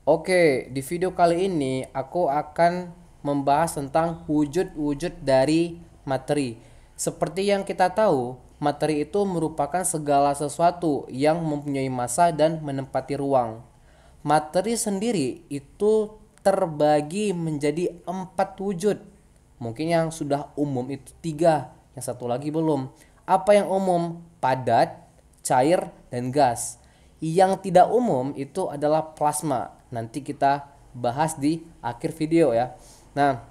Oke, di video kali ini aku akan membahas tentang wujud-wujud dari materi. Seperti yang kita tahu, materi itu merupakan segala sesuatu yang mempunyai massa dan menempati ruang. Materi sendiri itu terbagi menjadi 4 wujud. Mungkin yang sudah umum itu 3, yang satu lagi belum. Apa yang umum? Padat, cair, dan gas. Yang tidak umum itu adalah plasma. Nanti kita bahas di akhir video ya. Nah,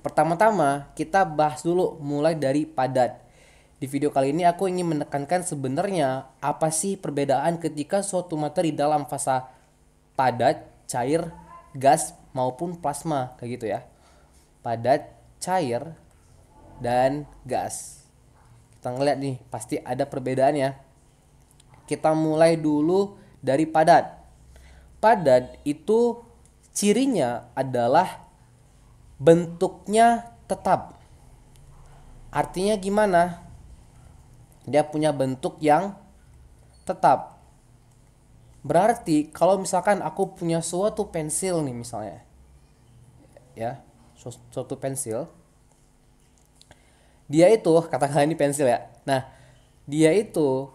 pertama-tama kita bahas dulu mulai dari padat. Di video kali ini aku ingin menekankan sebenarnya apa sih perbedaan ketika suatu materi dalam fase padat, cair, gas maupun plasma kayak gitu ya. Padat, cair, dan gas. Kita ngeliat nih, pasti ada perbedaannya. Kita mulai dulu dari padat. Padat itu cirinya adalah bentuknya tetap. Artinya gimana? Dia punya bentuk yang tetap. Berarti kalau misalkan aku punya suatu pensil nih misalnya, ya, suatu pensil, dia itu katakanlah ini pensil ya. Nah, dia itu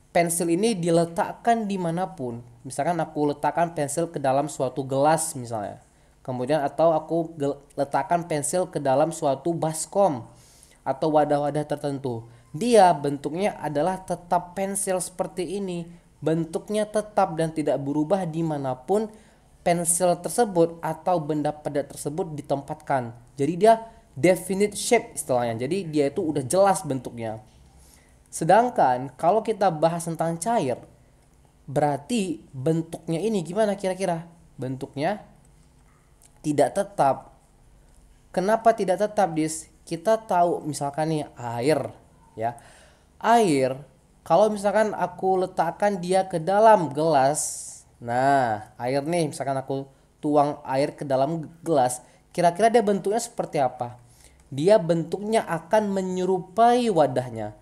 pensil ini diletakkan dimanapun. Misalkan aku letakkan pensil ke dalam suatu gelas misalnya. Kemudian atau aku letakkan pensil ke dalam suatu baskom atau wadah-wadah tertentu. Dia bentuknya adalah tetap pensil seperti ini. Bentuknya tetap dan tidak berubah dimanapun pensil tersebut atau benda padat tersebut ditempatkan. Jadi dia definite shape istilahnya. Jadi dia itu udah jelas bentuknya. Sedangkan kalau kita bahas tentang cair, berarti bentuknya ini gimana kira-kira? Bentuknya tidak tetap. Kenapa tidak tetap, Dis? Kita tahu misalkan nih air, ya. Air, kalau misalkan aku letakkan dia ke dalam gelas, nah, air nih misalkan aku tuang air ke dalam gelas, kira-kira dia bentuknya seperti apa? Dia bentuknya akan menyerupai wadahnya.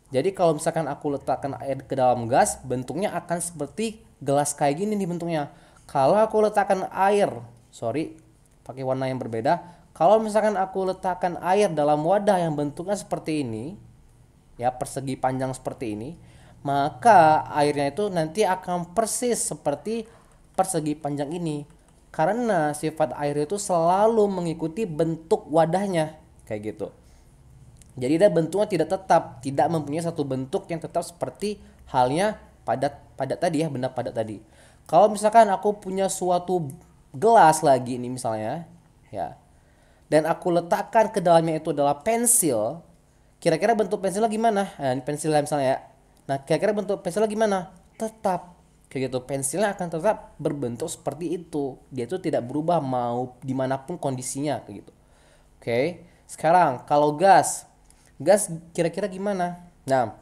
Jadi kalau misalkan aku letakkan air ke dalam gas, bentuknya akan seperti gelas kayak gini nih bentuknya. Kalau aku letakkan air, sorry, pakai warna yang berbeda. Kalau misalkan aku letakkan air dalam wadah yang bentuknya seperti ini, ya persegi panjang seperti ini, maka airnya itu nanti akan persis seperti persegi panjang ini. Karena sifat air itu selalu mengikuti bentuk wadahnya, kayak gitu. Jadi dia bentuknya tidak tetap, tidak mempunyai satu bentuk yang tetap seperti halnya padat padat tadi ya, benda padat tadi. Kalau misalkan aku punya suatu gelas lagi ini misalnya, ya, dan aku letakkan ke dalamnya itu adalah pensil, kira-kira bentuk pensilnya gimana? Nah, ini pensilnya misalnya ya. Nah, kira-kira bentuk pensilnya gimana? Tetap. Kayak gitu, pensilnya akan tetap berbentuk seperti itu. Dia itu tidak berubah mau dimanapun kondisinya, kayak gitu. Oke, sekarang kalau gas, gas kira-kira gimana? Nah,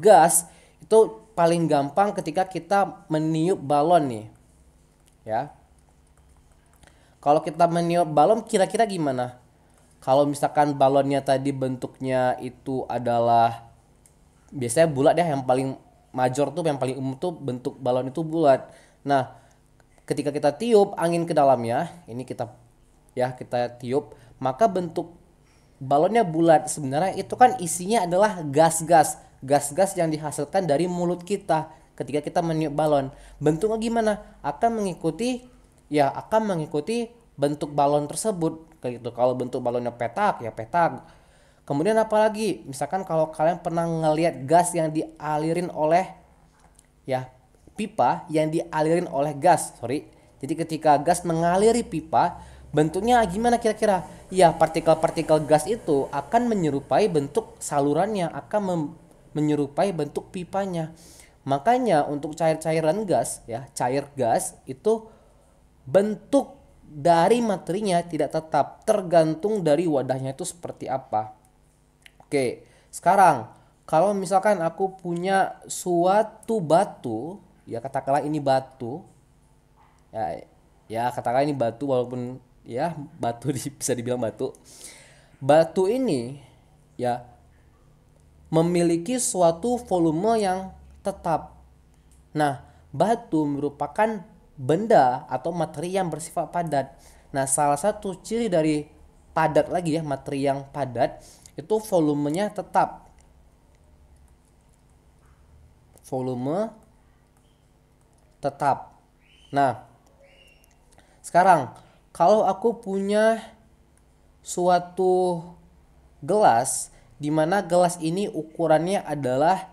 gas itu paling gampang ketika kita meniup balon nih, ya. Kalau kita meniup balon kira-kira gimana? Kalau misalkan balonnya tadi bentuknya itu adalah biasanya bulat ya, yang paling major tuh, yang paling umum tuh bentuk balon itu bulat. Nah, ketika kita tiup angin ke dalamnya, ini kita tiup, maka bentuk balonnya bulat. Sebenarnya itu kan isinya adalah gas-gas, gas-gas yang dihasilkan dari mulut kita ketika kita meniup balon. Bentuknya gimana? Akan mengikuti bentuk balon tersebut kayak gitu. Kalau bentuk balonnya petak ya petak. Kemudian apalagi? Misalkan kalau kalian pernah ngelihat gas yang dialirin oleh, ya, pipa yang dialirin oleh gas, sorry. Jadi ketika gas mengaliri pipa, bentuknya gimana kira-kira? Ya, partikel-partikel gas itu akan menyerupai bentuk salurannya, akan menyerupai bentuk pipanya. Makanya untuk cair-cairan gas, ya, cair gas itu bentuk dari materinya tidak tetap, tergantung dari wadahnya itu seperti apa. Oke, sekarang kalau misalkan aku punya suatu batu, ya katakanlah ini batu, ya, ya katakanlah ini batu walaupun ya batu bisa dibilang batu. Batu ini ya memiliki suatu volume yang tetap. Nah, batu merupakan benda atau materi yang bersifat padat. Nah, salah satu ciri dari padat lagi ya, materi yang padat itu volumenya tetap. Volume tetap. Nah, sekarang kalau aku punya suatu gelas di mana gelas ini ukurannya adalah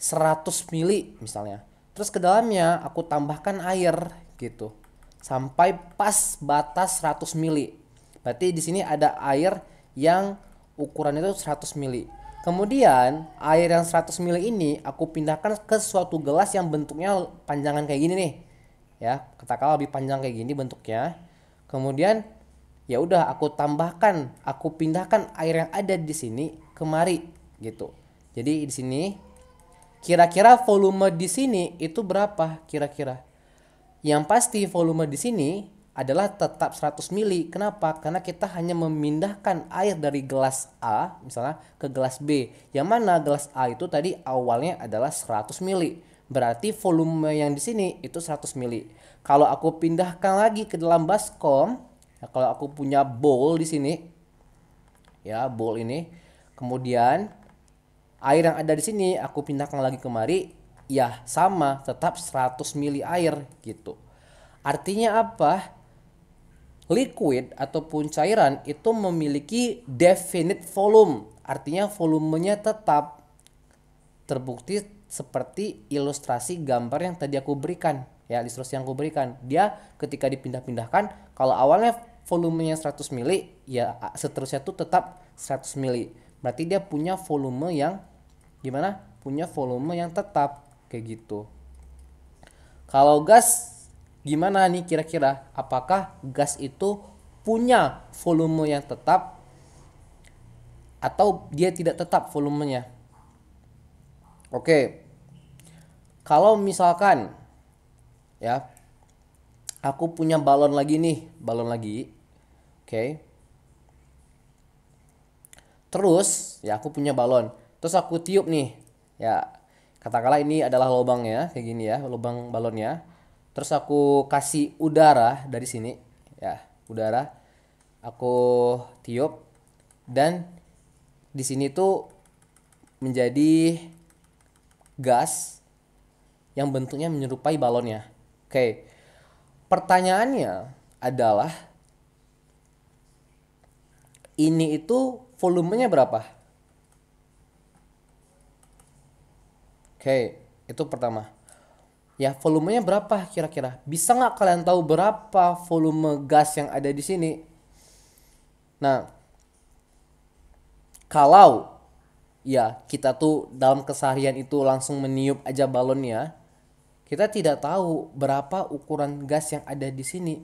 100 mili misalnya. Terus ke dalamnya aku tambahkan air gitu. Sampai pas batas 100 mili. Berarti di sini ada air yang ukurannya itu 100 mili. Kemudian air yang 100 mili ini aku pindahkan ke suatu gelas yang bentuknya panjangan kayak gini nih. Ya, katakanlah lebih panjang kayak gini bentuknya. Kemudian ya udah aku pindahkan air yang ada di sini kemari gitu. Jadi di sini kira-kira volume di sini itu berapa kira-kira? Yang pasti volume di sini adalah tetap 100 mili. Kenapa? Karena kita hanya memindahkan air dari gelas A misalnya ke gelas B. Yang mana gelas A itu tadi awalnya adalah 100 mili. Berarti volume yang di sini itu 100 mili. Kalau aku pindahkan lagi ke dalam baskom, ya kalau aku punya bowl di sini, ya bowl ini, kemudian air yang ada di sini aku pindahkan lagi kemari, ya sama, tetap 100 mili air gitu. Artinya apa? Liquid ataupun cairan itu memiliki definite volume. Artinya volumenya tetap. Terbukti seperti ilustrasi gambar yang tadi aku berikan. Ya, ilustrasi yang aku berikan. Dia ketika dipindah-pindahkan, kalau awalnya volumenya 100 mili, ya seterusnya itu tetap 100 mili. Berarti dia punya volume yang gimana? Punya volume yang tetap kayak gitu. Kalau gas gimana nih kira-kira? Apakah gas itu punya volume yang tetap atau dia tidak tetap volumenya? Oke. Kalau misalkan ya aku punya balon lagi nih, balon lagi. Oke. Terus ya aku punya balon. Terus aku tiup nih. Ya, katakanlah ini adalah lubangnya kayak gini ya, lubang balonnya. Terus aku kasih udara dari sini, ya, udara. Aku tiup dan di sini tuh menjadi gas yang bentuknya menyerupai balonnya. Oke. Pertanyaannya adalah ini itu volumenya berapa? Oke, itu pertama. Ya, volumenya berapa kira-kira? Bisa nggak kalian tahu berapa volume gas yang ada di sini? Nah, kalau ya kita tuh dalam keseharian itu langsung meniup aja balonnya, kita tidak tahu berapa ukuran gas yang ada di sini.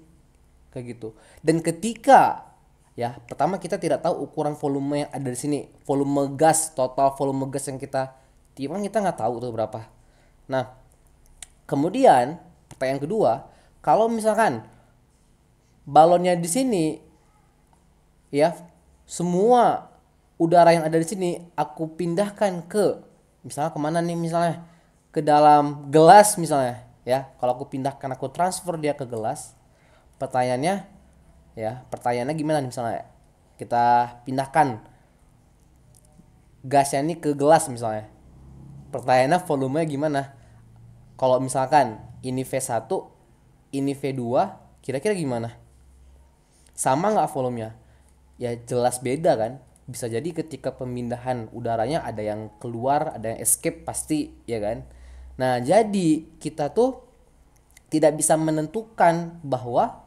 Kayak gitu. Dan ketika ya, pertama kita tidak tahu ukuran volume yang ada di sini. Volume gas, total volume gas yang kita tiup kita nggak tahu tuh berapa. Nah, kemudian pertanyaan kedua, kalau misalkan balonnya di sini ya semua udara yang ada di sini aku pindahkan ke misalnya kemana nih, misalnya ke dalam gelas misalnya ya, kalau aku pindahkan, aku transfer dia ke gelas, pertanyaannya gimana nih, misalnya kita pindahkan gasnya ini ke gelas misalnya, pertanyaannya volumenya gimana? Kalau misalkan ini V1, ini V2, kira-kira gimana? Sama nggak volumenya? Ya jelas beda kan. Bisa jadi ketika pemindahan udaranya ada yang keluar, ada yang escape pasti, ya kan. Nah, jadi kita tuh tidak bisa menentukan bahwa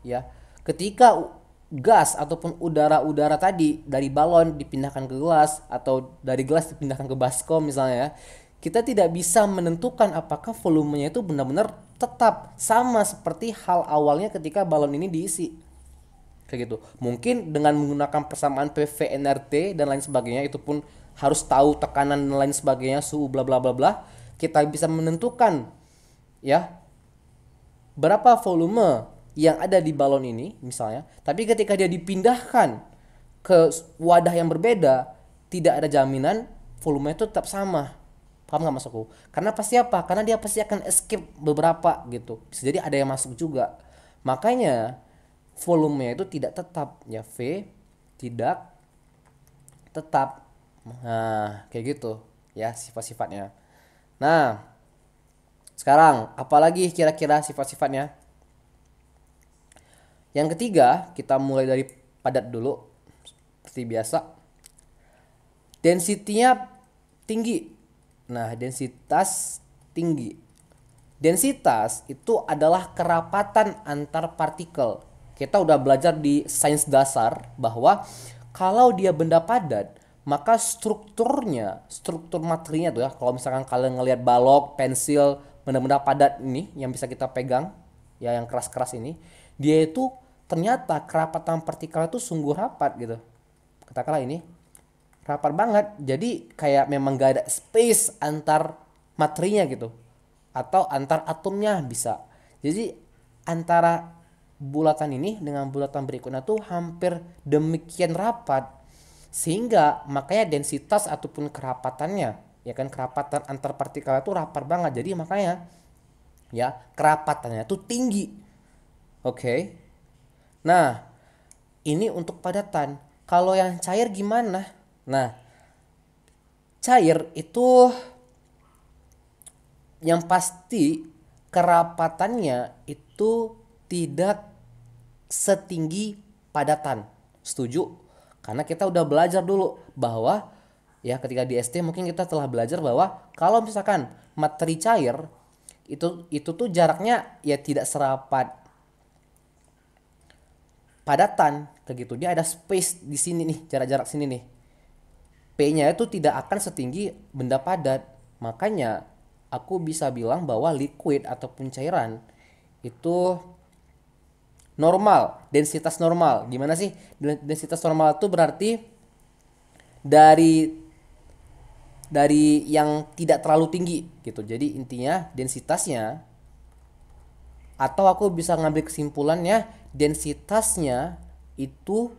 ya ketika gas ataupun udara-udara tadi dari balon dipindahkan ke gelas atau dari gelas dipindahkan ke baskom misalnya ya, kita tidak bisa menentukan apakah volumenya itu benar-benar tetap sama seperti hal awalnya ketika balon ini diisi. Kayak gitu. Mungkin dengan menggunakan persamaan PV NRT dan lain sebagainya, itu pun harus tahu tekanan dan lain sebagainya, suhu bla bla bla bla, kita bisa menentukan ya berapa volume yang ada di balon ini misalnya. Tapi ketika dia dipindahkan ke wadah yang berbeda, tidak ada jaminan volume itu tetap sama. Paham nggak maksudku? Karena pasti apa? Karena dia pasti akan escape beberapa gitu. Bisa jadi ada yang masuk juga. Makanya volumenya itu tidak tetap ya, V tidak tetap. Nah, kayak gitu ya sifat-sifatnya. Nah, sekarang apalagi kira-kira sifat-sifatnya? Yang ketiga, kita mulai dari padat dulu. Seperti biasa. Density-nya tinggi. Nah, densitas tinggi. Densitas itu adalah kerapatan antar partikel. Kita udah belajar di sains dasar bahwa kalau dia benda padat, maka strukturnya, struktur materinya tuh ya, kalau misalkan kalian ngelihat balok, pensil, benda-benda padat ini yang bisa kita pegang, ya yang keras-keras ini, dia itu ternyata kerapatan partikel itu sungguh rapat gitu. Katakanlah ini rapat banget, jadi kayak memang gak ada space antar materinya gitu, atau antar atomnya bisa. Jadi antara bulatan ini dengan bulatan berikutnya tuh hampir demikian rapat, sehingga makanya densitas ataupun kerapatannya, ya kan, kerapatan antar partikel itu rapat banget. Jadi makanya ya kerapatannya tuh tinggi. Oke. Nah, ini untuk padatan. Kalau yang cair gimana? Nah, cair itu yang pasti kerapatannya itu tidak setinggi padatan. Setuju? Karena kita udah belajar dulu bahwa ya ketika di SD mungkin kita telah belajar bahwa kalau misalkan materi cair itu tuh jaraknya ya tidak serapat padatan kayak gitu. Dia ada space di sini nih, jarak-jarak sini nih. P-nya itu tidak akan setinggi benda padat. Makanya aku bisa bilang bahwa liquid ataupun cairan itu normal, densitas normal. Gimana sih? Densitas normal itu berarti dari yang tidak terlalu tinggi gitu. Jadi intinya densitasnya, atau aku bisa ngambil kesimpulannya densitasnya itu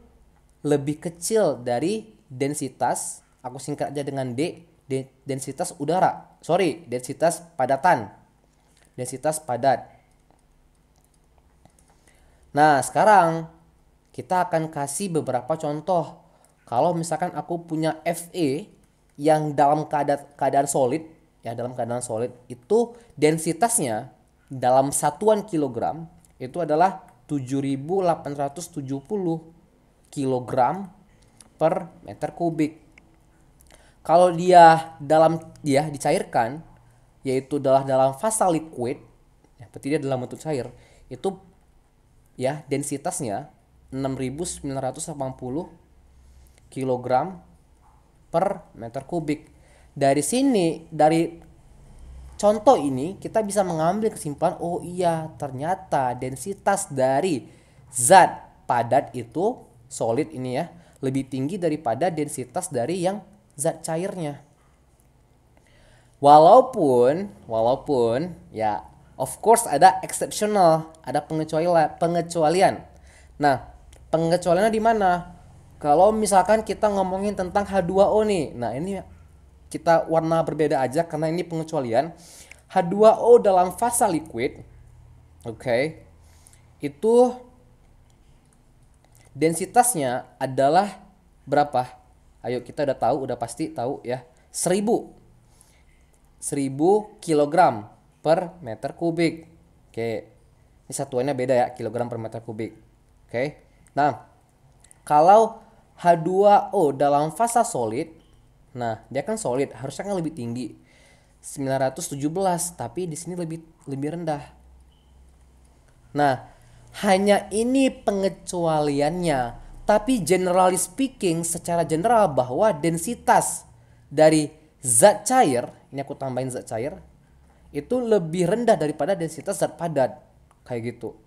lebih kecil dari densitas, aku singkat aja dengan D, densitas udara. Sorry, densitas padatan. Densitas padat. Nah, sekarang kita akan kasih beberapa contoh. Kalau misalkan aku punya Fe yang dalam keadaan solid, ya dalam keadaan solid, itu densitasnya dalam satuan kilogram itu adalah 7.870 kilogram per meter kubik. Kalau dia dicairkan, yaitu dalam fase liquid, ya, berarti dia dalam bentuk cair, itu ya densitasnya 6.980 kilogram per meter kubik. Dari sini, dari contoh ini kita bisa mengambil kesimpulan, oh iya ternyata densitas dari zat padat itu solid ini ya lebih tinggi daripada densitas dari yang zat cairnya. Walaupun ya of course ada exceptional, ada pengecualian. Nah, pengecualiannya di mana? Kalau misalkan kita ngomongin tentang H2O nih. Nah, ini kita warna berbeda aja karena ini pengecualian. H2O dalam fase liquid, oke, itu densitasnya adalah berapa? Ayo, kita udah tahu, udah pasti tahu ya. 1000 kilogram per meter kubik. Oke. Ini satuannya beda ya, kilogram per meter kubik. Oke. Nah, kalau H2O dalam fase solid, nah, dia kan solid, harusnya kan lebih tinggi. 917, tapi di sini lebih rendah. Nah, hanya ini pengecualiannya. Tapi generally speaking, secara general bahwa densitas dari zat cair, ini aku tambahin zat cair, itu lebih rendah daripada densitas zat padat. Kayak gitu.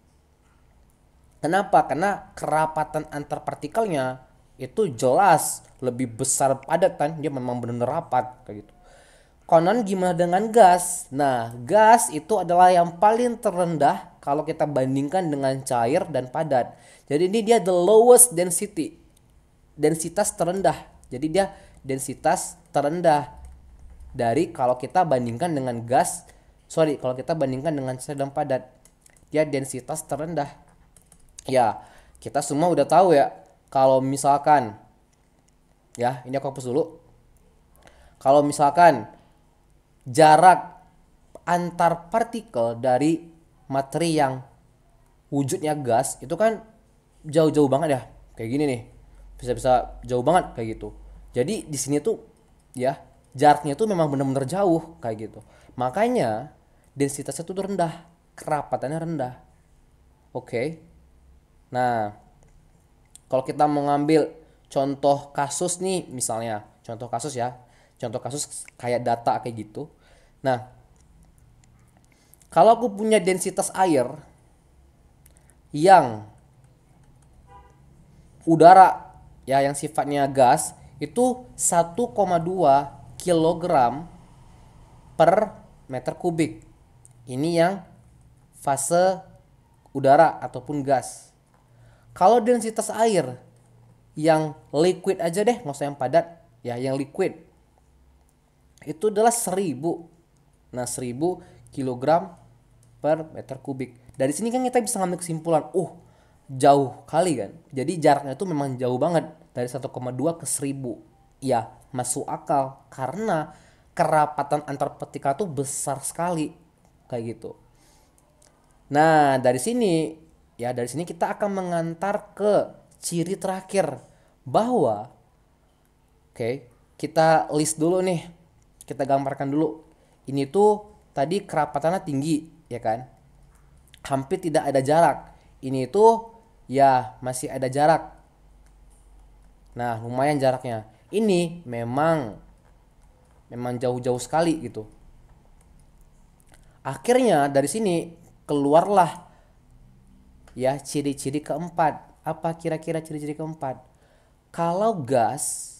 Kenapa? Karena kerapatan antar partikelnya itu jelas lebih besar padat kan, dia memang benar-benar rapat kayak gitu. Konon gimana dengan gas? Nah, gas itu adalah yang paling terendah kalau kita bandingkan dengan cair dan padat. Jadi ini dia the lowest density, densitas terendah. Jadi dia densitas terendah. dari kalau kita bandingkan dengan kalau kita bandingkan dengan sedang padat. Dia densitas terendah. Ya, kita semua udah tahu ya, kalau misalkan, ya ini aku hapus dulu. Kalau misalkan jarak antar partikel dari materi yang wujudnya gas itu kan jauh-jauh banget ya, kayak gini nih, bisa-bisa jauh banget kayak gitu. Jadi di sini tuh ya jaraknya tuh memang benar-benar jauh kayak gitu, makanya densitasnya tuh rendah, kerapatannya rendah. Oke. Nah, kalau kita mau ngambil contoh kasus nih, misalnya contoh kasus ya, contoh kasus kayak data kayak gitu. Nah, kalau aku punya densitas air yang udara ya yang sifatnya gas itu 1,2 kilogram per meter kubik. Ini yang fase udara ataupun gas. Kalau densitas air yang liquid aja deh, nggak usah yang padat, ya yang liquid itu adalah 1000. Nah, 1000 kilogram per meter kubik. Dari sini kan kita bisa ngambil kesimpulan, jauh kali kan. Jadi jaraknya itu memang jauh banget dari 1,2 ke 1000. Ya, masuk akal karena kerapatan antar partikel itu besar sekali kayak gitu. Nah, dari sini kita akan mengantar ke ciri terakhir bahwa kita list dulu nih. Kita gambarkan dulu. Ini tuh tadi kerapatannya tinggi, ya kan? Hampir tidak ada jarak. Ini tuh ya masih ada jarak. Nah, lumayan jaraknya. Ini memang jauh-jauh sekali gitu. Akhirnya dari sini keluarlah ya ciri-ciri keempat. Apa kira-kira ciri-ciri keempat? Kalau gas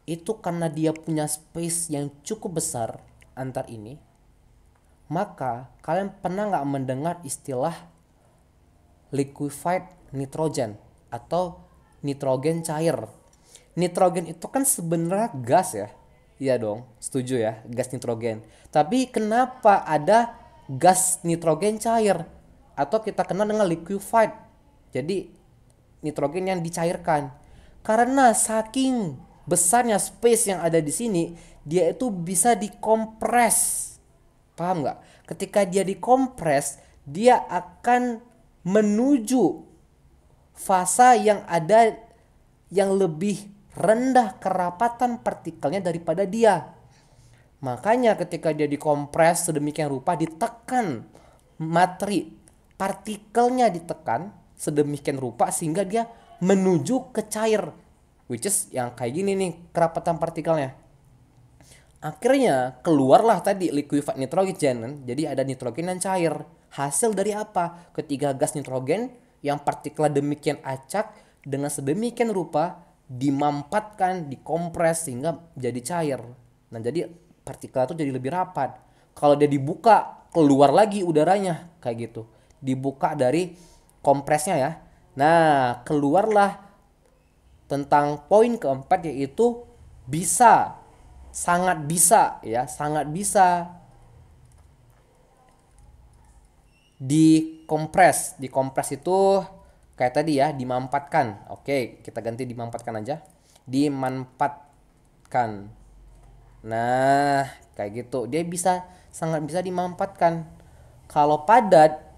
itu karena dia punya space yang cukup besar antar ini, maka kalian pernah nggak mendengar istilah liquefied nitrogen atau nitrogen cair? Nitrogen itu kan sebenarnya gas ya. Iya dong, setuju ya, gas nitrogen. Tapi kenapa ada gas nitrogen cair? Atau kita kenal dengan liquefied. Jadi nitrogen yang dicairkan. Karena saking besarnya space yang ada di sini, dia itu bisa dikompres. Paham nggak? Ketika dia dikompres, dia akan menuju fase yang ada yang lebih rendah kerapatan partikelnya daripada dia. Makanya ketika dia dikompres sedemikian rupa, ditekan materi, partikelnya ditekan sedemikian rupa sehingga dia menuju ke cair, which is yang kayak gini nih kerapatan partikelnya. Akhirnya keluarlah tadi liquefied nitrogen. Jadi ada nitrogen dan cair. Hasil dari apa? Ketika gas nitrogen yang partikelnya demikian acak dengan sedemikian rupa dimampatkan, dikompres sehingga jadi cair. Nah, jadi partikel itu jadi lebih rapat. Kalau dia dibuka, keluar lagi udaranya kayak gitu. Dibuka dari kompresnya ya. Nah, keluarlah tentang poin keempat, yaitu sangat bisa dikompres. Dikompres itu kayak tadi ya, dimampatkan. Oke, kita ganti dimampatkan aja. Dimanfaatkan. Nah, kayak gitu. Dia sangat bisa dimampatkan. Kalau padat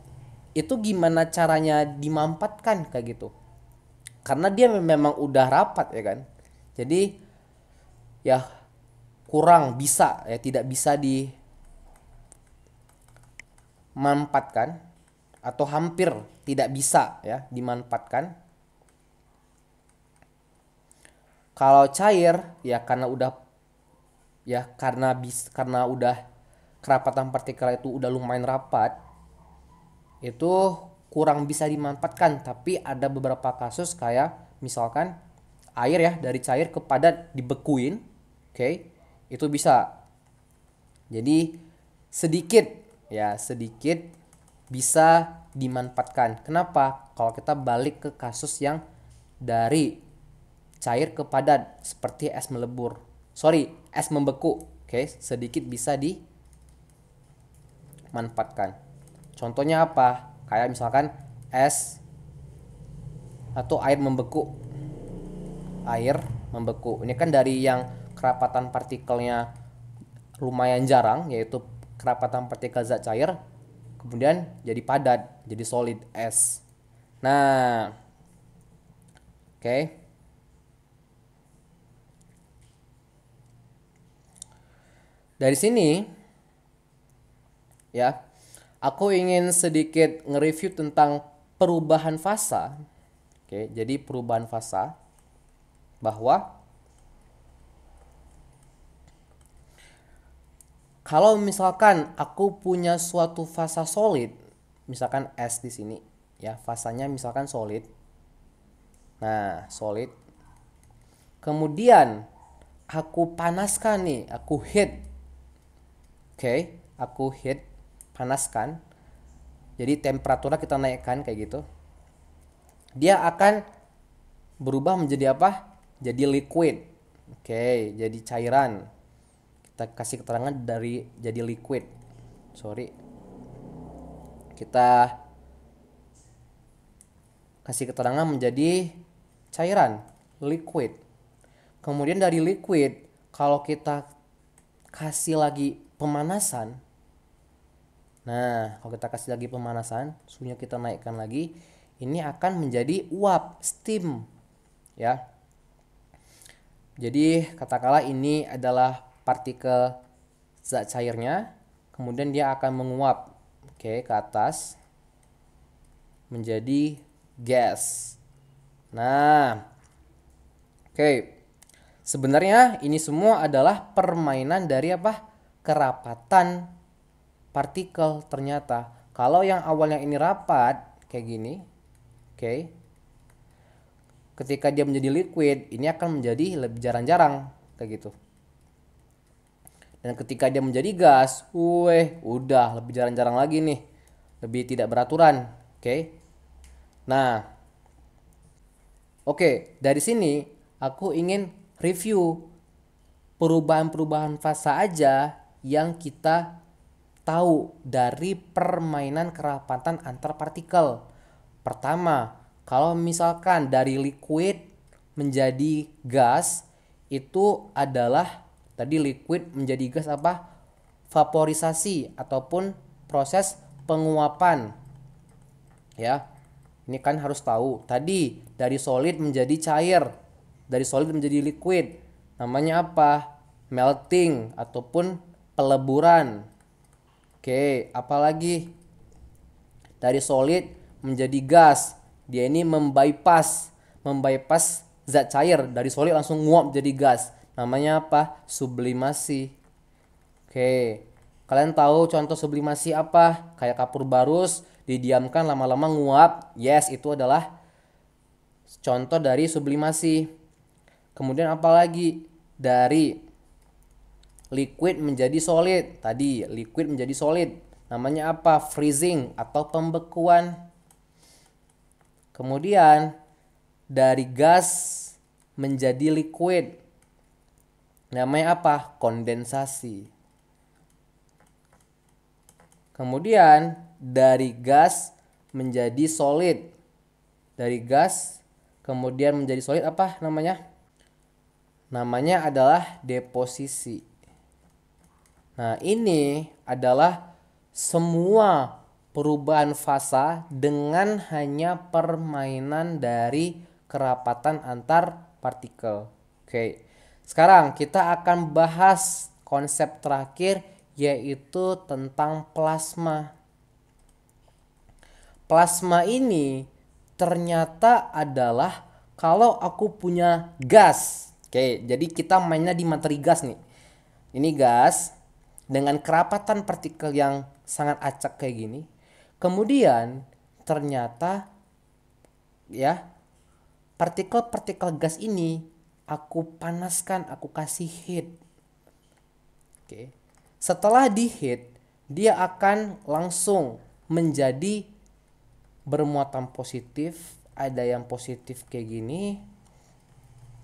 itu gimana caranya dimampatkan kayak gitu? Karena dia memang udah rapat ya kan. Jadi ya kurang bisa ya, tidak bisa dimanfaatkan atau hampir tidak bisa ya dimanfaatkan. Kalau cair ya karena udah kerapatan partikel itu udah lumayan rapat, itu kurang bisa dimanfaatkan. Tapi ada beberapa kasus kayak misalkan air ya, dari cair ke padat dibekuin, itu bisa. Jadi sedikit bisa dimanfaatkan. Kenapa? Kalau kita balik ke kasus yang dari cair ke padat seperti es melebur. es membeku. Oke, sedikit bisa dimanfaatkan. Contohnya apa? Kayak misalkan es atau air membeku. Air membeku. Ini kan dari yang kerapatan partikelnya lumayan jarang, yaitu kerapatan partikel zat cair, kemudian jadi padat, jadi solid es. Nah, oke. Dari sini ya, aku ingin sedikit nge-review tentang perubahan fasa. Oke, jadi perubahan fasa bahwa kalau misalkan aku punya suatu fasa solid, misalkan es di sini, ya fasanya misalkan solid. Nah, solid. Kemudian aku panaskan nih, aku heat. Oke, aku heat, panaskan. Jadi temperaturnya kita naikkan kayak gitu. Dia akan berubah menjadi apa? Jadi liquid. Oke, jadi cairan. Kita kasih keterangan dari jadi liquid. Kita kasih keterangan menjadi cairan, liquid. Kemudian dari liquid, kalau kita kasih lagi pemanasan, nah kalau kita kasih lagi pemanasan, suhunya kita naikkan lagi, ini akan menjadi uap, steam, ya. Jadi katakanlah ini adalah partikel zat cairnya, kemudian dia akan menguap, oke, ke atas menjadi gas. Nah, oke. Sebenarnya ini semua adalah permainan dari apa? Kerapatan partikel ternyata. Kalau yang awalnya ini rapat kayak gini, oke. Ketika dia menjadi liquid, ini akan menjadi lebih jarang-jarang kayak gitu. Dan ketika dia menjadi gas, udah lebih jarang-jarang lagi nih. Lebih tidak beraturan, oke. Nah, oke, dari sini aku ingin review perubahan-perubahan fasa aja yang kita tahu dari permainan kerapatan antar partikel. Pertama, kalau misalkan dari liquid menjadi gas, itu adalah tadi liquid menjadi gas apa? Vaporisasi ataupun proses penguapan. Ya. Ini kan harus tahu. Tadi dari solid menjadi cair, dari solid menjadi liquid. Namanya apa? Melting ataupun peleburan. Oke, apalagi dari solid menjadi gas. Dia ini membypass zat cair, dari solid langsung nguap jadi gas. Namanya apa? Sublimasi. Oke. Kalian tahu contoh sublimasi apa? Kayak kapur barus didiamkan lama-lama nguap. Yes, itu adalah contoh dari sublimasi. Kemudian apalagi dari liquid menjadi solid. Tadi liquid menjadi solid. Namanya apa? Freezing atau pembekuan. Kemudian dari gas menjadi liquid. Namanya apa? Kondensasi. Kemudian dari gas menjadi solid. Dari gas kemudian menjadi solid apa namanya? Namanya adalah deposisi. Nah, ini adalah semua perubahan fasa dengan hanya permainan dari kerapatan antar partikel. Oke. Sekarang kita akan bahas konsep terakhir, yaitu tentang plasma. Plasma ini ternyata adalah kalau aku punya gas. Oke, jadi kita mainnya di materi gas nih. Ini gas dengan kerapatan partikel yang sangat acak kayak gini. Kemudian ternyata ya partikel-partikel gas ini aku panaskan, aku kasih heat. Oke. Setelah di heat, dia akan langsung menjadi bermuatan positif. Ada yang positif kayak gini,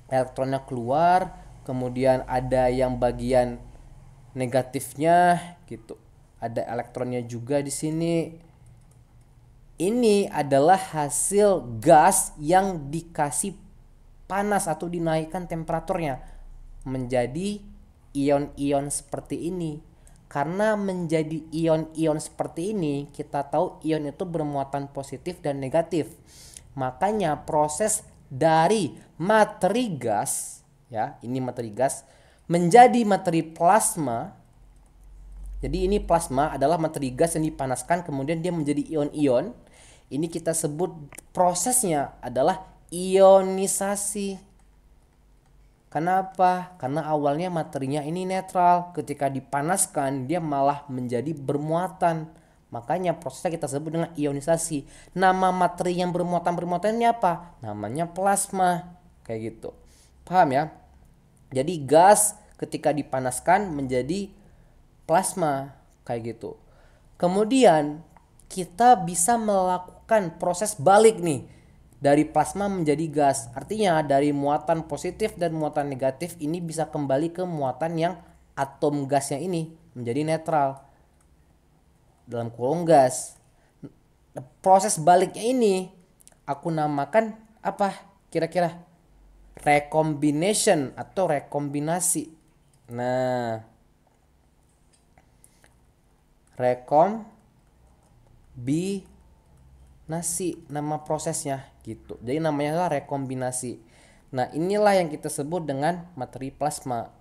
elektronnya keluar, kemudian ada yang bagian negatifnya gitu. Ada elektronnya juga di sini. Ini adalah hasil gas yang dikasih panas atau dinaikkan temperaturnya menjadi ion-ion seperti ini. Karena menjadi ion-ion seperti ini, kita tahu ion itu bermuatan positif dan negatif. Makanya proses dari materi gas, ya, ini materi gas menjadi materi plasma. Jadi ini plasma adalah materi gas yang dipanaskan kemudian dia menjadi ion-ion. Ini kita sebut prosesnya adalah ionisasi. Kenapa? Karena awalnya materinya ini netral, ketika dipanaskan dia malah menjadi bermuatan. Makanya prosesnya kita sebut dengan ionisasi. Nama materi yang bermuatan ini apa? Namanya plasma. Kayak gitu. Paham ya? Jadi gas ketika dipanaskan menjadi plasma kayak gitu. Kemudian kita bisa melakukan proses balik nih dari plasma menjadi gas. Artinya dari muatan positif dan muatan negatif ini bisa kembali ke muatan yang atom gasnya ini menjadi netral dalam kurung gas. Proses baliknya ini aku namakan apa kira-kira? Recombination atau rekombinasi. Nah, rekombinasi nama prosesnya gitu. Jadi namanya adalah rekombinasi. Nah, inilah yang kita sebut dengan materi plasma.